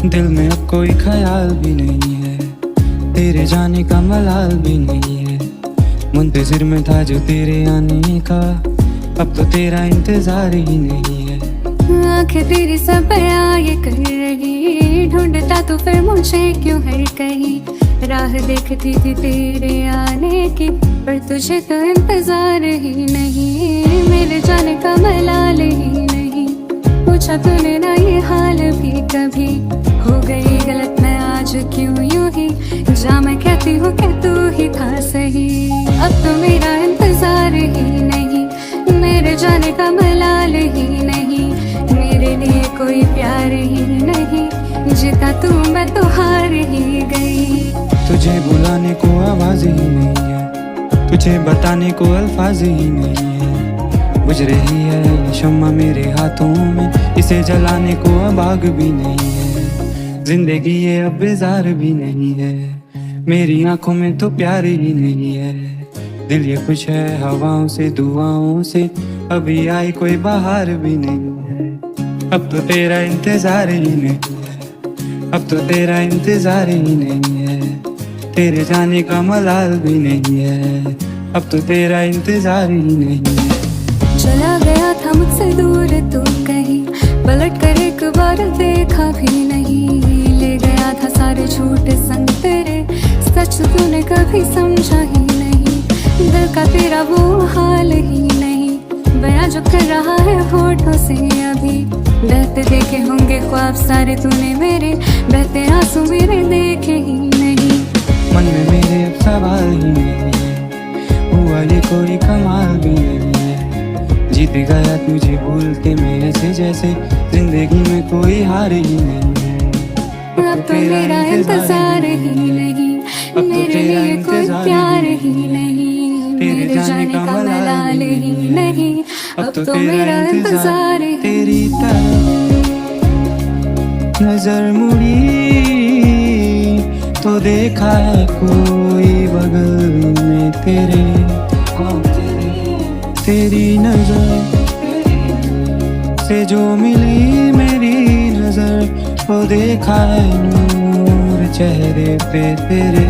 दिल में अब कोई ख्याल भी नहीं है, तेरे जाने का मलाल भी नहीं है। मुंतजिर में था जो तेरे आने का, अब तो तेरा इंतजार ही नहीं है। आंखें तेरी सब बयां ये कर रही, ढूंढता तो फिर मुझे क्यों हर कहीं। राह देखती थी तेरे आने की, पर तुझे तो इंतजार ही नहीं। मेरे जाने का मलाल ही नहीं, पूछा तूने ना ये हाल भी कभी। हो गई गलत मैं आज क्यों यूं ही, जा मैं कहती हूँ कि तू ही था सही। अब तो मेरा इंतजार ही नहीं, मेरे जाने का मलाल ही नहीं। मेरे लिए कोई प्यार ही नहीं, जीता तू मैं तो हार ही गई। तुझे बुलाने को आवाज ही नहीं है, तुझे बताने को अल्फाज ही नहीं है। बुझ रही है ये शम्मा मेरे हाथों में, इसे जलाने को अब आग भी नहीं है। जिंदगी ये अब बेजार भी नहीं है, मेरी आंखों में तो प्यार ही नहीं है। दिल ये खुश है हवाओं से दुआओं से, अभी आई कोई बहार भी नहीं है। अब तो तेरा इंतजार ही नहीं है, अब तो तेरा इंतजार ही नहीं है। तेरे जाने का मलाल भी नहीं है, अब तो तेरा इंतजार ही नहीं है। चला गया था मुझसे दूर तू कहीं, पलट कर एक बार देखा भी नहीं। ले गया था सारे झूठ संग तेरे, सच तूने कभी समझा ही नहीं। दिल का तेरा वो हाल ही नहीं, बयां जो कर रहा है होठों से अभी। बहते देखे होंगे ख्वाब सारे तूने मेरे, बहते आंसू मेरे देखे ही नहीं। मन में मेरे अब सवाल ही नहीं है, हुआ ये कोई कमाल भी नहीं है। जीत गया तुझे भूल के मैं ऐसे जैसे, जिंदगी में कोई हार ही नहीं है। अब तो मेरा इंतजार ही नहीं, मेरे लिए कोई प्यार ही नहीं। मेरे जाने का मलाल ही नहीं, अब तो मेरा इंतजार ही। तेरी तरफ नजर मुड़ी तो देखा है कोई बगल में तेरे। तेरी नजर से जो मिली मेरी नजर, वो देखा है नूर चेहरे पे तेरे।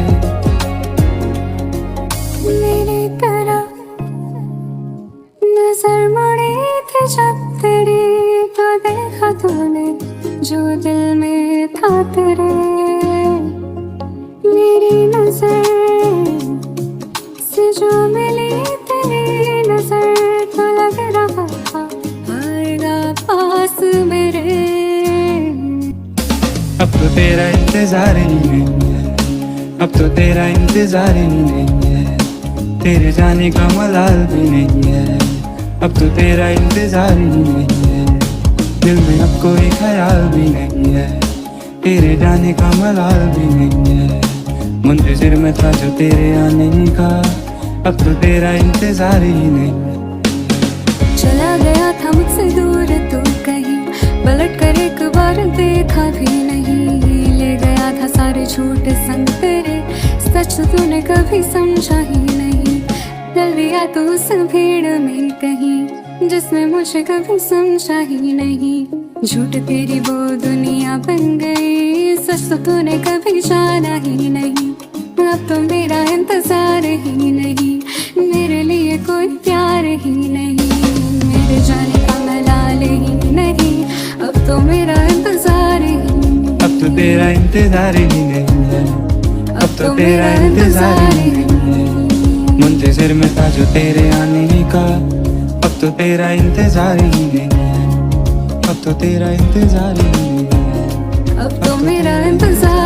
मेरी तरफ नजर मुड़ी थी जब तेरी, तो देखा तूने जो दिल में था तेरे। मेरी नजर से जो मिली तेरी नजर, तो लग रहा था आएगा पास मेरे। अब तो तेरा इंतजार ही नहीं है, अब तो तेरा इंतजार ही नहीं है। तेरे जाने का मलाल भी नहीं है, अब तो तेरा इंतजार ही नहीं है। दिल में अब कोई ख्याल भी नहीं है, तेरे जाने का मलाल भी नहीं है। मुंतजिर में था जो तेरे आने का, अब तो तेरा इंतजार ही नहीं है। चला गया था मुझसे दूर तू कहीं, पलट कर एक बार देखा भी नहीं। ले गया था सारे झूठ संग तेरे, सच तूने कभी समझा ही नहीं। चल दिया तू उस भीड़ में कहीं, जिसमें मुझे कभी समझा ही नहीं। झूठ तेरी वो दुनिया बन गई, सच तो तूने कभी जाना ही नहीं। अब तो मेरा इंतजार ही नहीं, मेरे लिए कोई प्यार ही नहीं। मेरे जाने का मलाल ही नहीं, अब तो मेरा इंतजार ही नहीं। अब तो तेरा इंतजार ही नहीं है, अब तो तेरा इंतजार ही नहीं है। मुंतजिर में था जो तेरे आने का, अब तो तेरा इंतजार ही नहीं है, अब तो तेरा इंतजार ही नहीं है। अब तो मेरा इंतजार